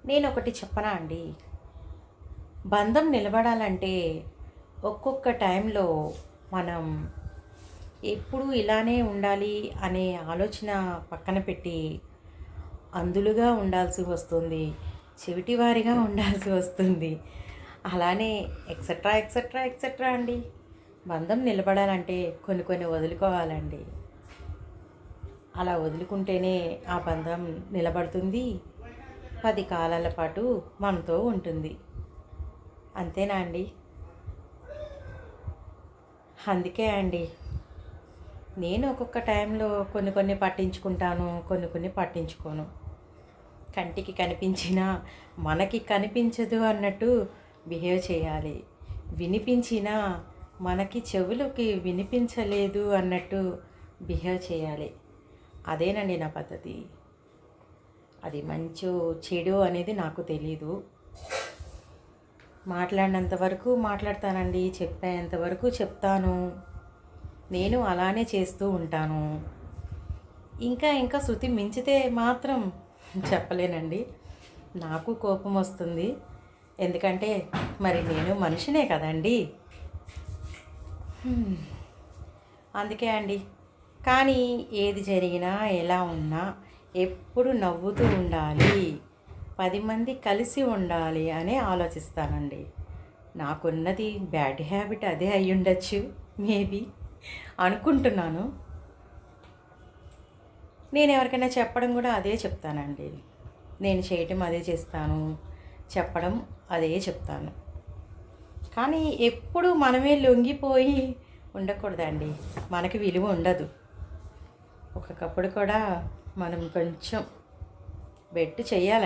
నేనొకటి చెప్పనా అండి? బంధం నిలబడాలంటే ఒక్కొక్క టైంలో మనం ఎప్పుడూ ఇలానే ఉండాలి అనే ఆలోచన పక్కన పెట్టి, అందులుగా ఉండాల్సి వస్తుంది. చెవిటివారిగా ఉండాల్సి వస్తుంది. అలానే ఎక్సెట్రా, ఎక్సెట్రా, ఎక్సెట్రా అండి. బంధం నిలబడాలంటే కొన్ని కొన్ని వదులుకోవాలండి. అలా వదులుకుంటేనే ఆ బంధం నిలబడుతుంది. 10 కాలాల పాటు మనతో ఉంటుంది. అంతేనా అండి? అందుకే అండి నేను ఒక్కొక్క టైంలో కొన్ని కొన్ని పట్టించుకుంటాను. కొన్ని కొన్ని పట్టించుకోను. కంటికి కనిపించినా మనకి కనిపించదు అన్నట్టు బిహేవ్ చేయాలి. వినిపించినా మనకి చెవులకి వినిపించలేదు అన్నట్టు బిహేవ్ చేయాలి. అదేనండి నా పద్ధతి. అది మంచో చెడో అనేది నాకు తెలీదు. మాట్లాడినంత వరకు మాట్లాడతానండి. చెప్పేంత వరకు చెప్తాను. నేను అలానే చేస్తూ ఉంటాను. ఇంకా ఇంకా శృతి మించితే మాత్రం చెప్పలేనండి. నాకు కోపం వస్తుంది. ఎందుకంటే మరి నేను మనిషినే కదండీ! అందుకే అండి. కానీ ఏది జరిగినా, ఎలా ఉన్నా ఎప్పుడు నవ్వుతూ ఉండాలి. 10 మంది కలిసి ఉండాలి అని ఆలోచిస్తానండి. నాకున్నది బ్యాడ్ హ్యాబిట్ అదే అయ్యుండొచ్చు. మేబీ అనుకుంటున్నాను. నేను ఎవరికైనా చెప్పడం కూడా అదే చెప్తానండి. నేను చేయటం అదే చేస్తాను. చెప్పడం అదే చెప్తాను. కానీ ఎప్పుడు మనమే లొంగిపోయి ఉండకూడదండి. మనకి విలువ ఉండదు. ఒక్కొక్కప్పుడు కూడా మనం కొంచెం బెట్టు చేయాలండి.